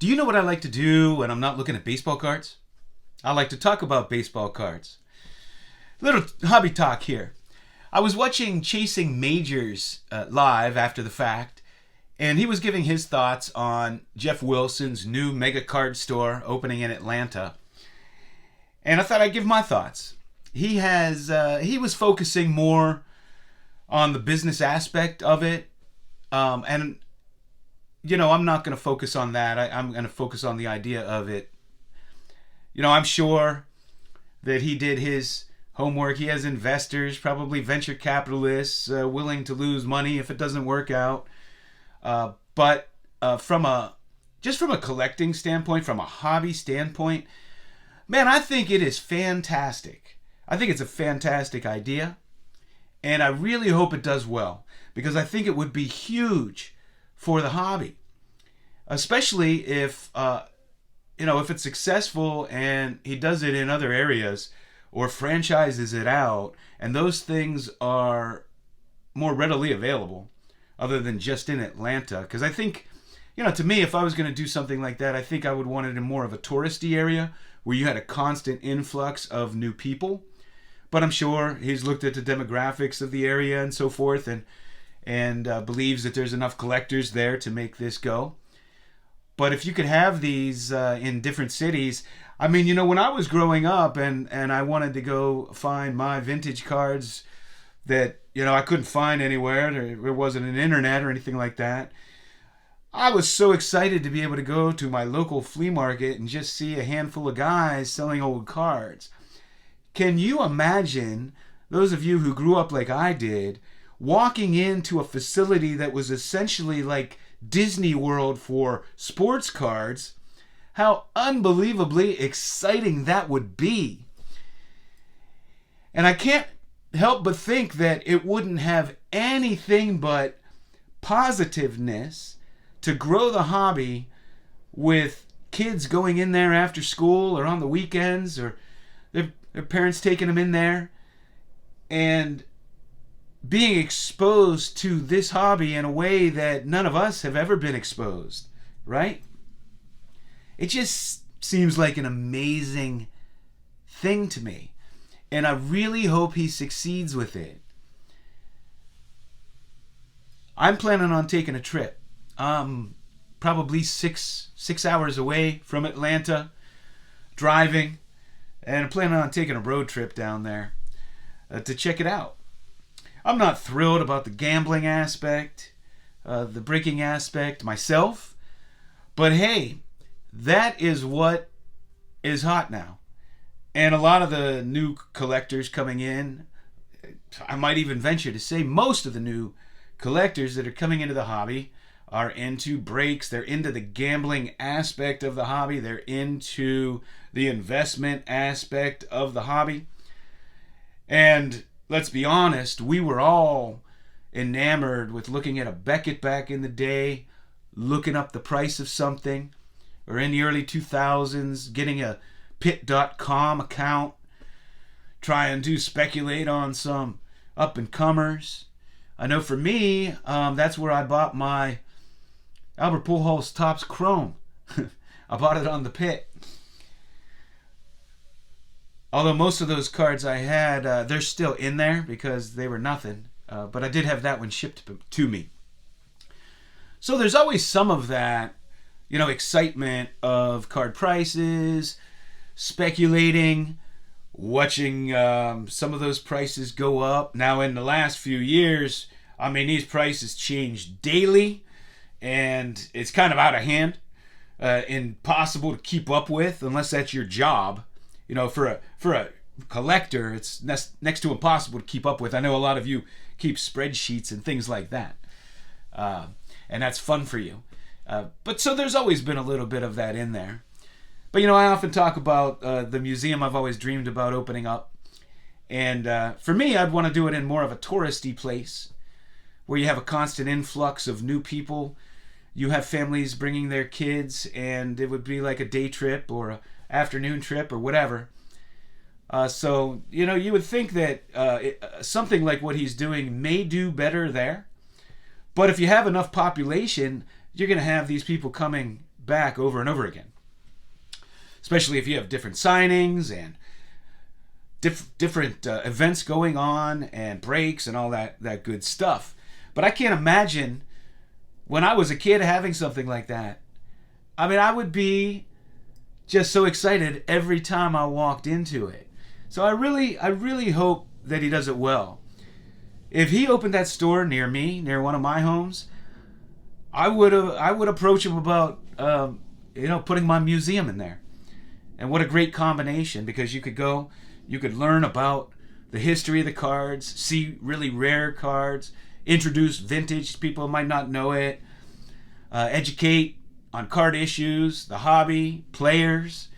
Do you know what I like to do when I'm not looking at baseball cards? I like to talk about baseball cards. Little hobby talk here. I was watching Chasing Majors live after the fact, and he was giving his thoughts on Jeff Wilson's new mega card store opening in Atlanta. And I thought I'd give my thoughts. He was focusing more on the business aspect of it, and I'm not going to focus on that. I'm going to focus on the idea of it. I'm sure that he did his homework. He has investors, probably venture capitalists, willing to lose money if it doesn't work out. But from a collecting standpoint, from a hobby standpoint, man, I think it is fantastic. I think it's a fantastic idea, and I really hope it does well, because I think it would be huge for the hobby, especially if it's successful and he does it in other areas or franchises it out, and those things are more readily available other than just in Atlanta. Because I think, to me, if I was going to do something like that, I think I would want it in more of a touristy area where you had a constant influx of new people. But I'm sure he's looked at the demographics of the area and so forth, and believes that there's enough collectors there to make this go. But if you could have these in different cities, I mean, when I was growing up and I wanted to go find my vintage cards that, I couldn't find anywhere, there wasn't an internet or anything like that, I was so excited to be able to go to my local flea market and just see a handful of guys selling old cards. Can you imagine, those of you who grew up like I did, walking into a facility that was essentially like Disney World for sports cards? How unbelievably exciting that would be. And I can't help but think that it wouldn't have anything but positiveness to grow the hobby, with kids going in there after school or on the weekends, or their parents taking them in there and being exposed to this hobby in a way that none of us have ever been exposed, right? It just seems like an amazing thing to me, and I really hope he succeeds with it. I'm planning on taking a trip. Probably six hours away from Atlanta, driving, and I'm planning on taking a road trip down there to check it out. I'm not thrilled about the gambling aspect, the breaking aspect myself, but hey, that is what is hot now. And a lot of the new collectors coming in, I might even venture to say most of the new collectors that are coming into the hobby are into breaks. They're into the gambling aspect of the hobby. They're into the investment aspect of the hobby. And let's be honest, we were all enamored with looking at a Beckett back in the day, looking up the price of something, or in the early 2000s, getting a pit.com account, trying to speculate on some up-and-comers. I know for me, that's where I bought my Albert Pujols Topps Chrome. I bought it on the pit. Although most of those cards I had, they're still in there because they were nothing. But I did have that one shipped to me. So there's always some of that, excitement of card prices, speculating, watching some of those prices go up. Now, in the last few years, these prices change daily, and it's kind of out of hand, impossible to keep up with unless that's your job. For a collector, it's next to impossible to keep up with. I know a lot of you keep spreadsheets and things like that, and that's fun for you. But so there's always been a little bit of that in there. But I often talk about the museum I've always dreamed about opening up, and for me, I'd want to do it in more of a touristy place where you have a constant influx of new people. You have families bringing their kids, and it would be like a day trip or an afternoon trip or whatever. So you would think that something like what he's doing may do better there. But if you have enough population, you're going to have these people coming back over and over again, especially if you have different signings and different events going on and breaks and all that good stuff. But I can't imagine when I was a kid having something like that. I mean, I would be just so excited every time I walked into it. So I really hope that he does it well. If he opened that store near me, near one of my homes, I would approach him about putting my museum in there. And what a great combination, because you could learn about the history of the cards, see really rare cards, introduce vintage, people might not know it, educate on card issues, the hobby, players.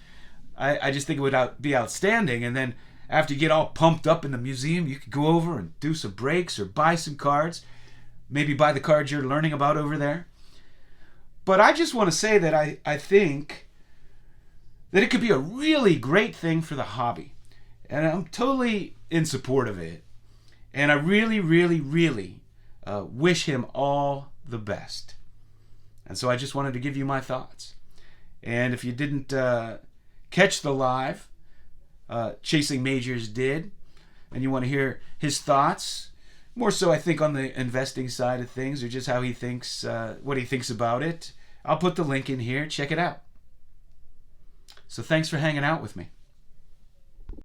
I just think it would be outstanding. And then after you get all pumped up in the museum, you could go over and do some breaks or buy some cards, maybe buy the cards you're learning about over there. But I just want to say that I think that it could be a really great thing for the hobby. And I'm totally in support of it. And I really, really, really wish him all the best. And so I just wanted to give you my thoughts. And if you didn't catch the live, Chasing Majors did, and you want to hear his thoughts, more so I think on the investing side of things, or just how he thinks, what he thinks about it, I'll put the link in here. Check it out. So thanks for hanging out with me.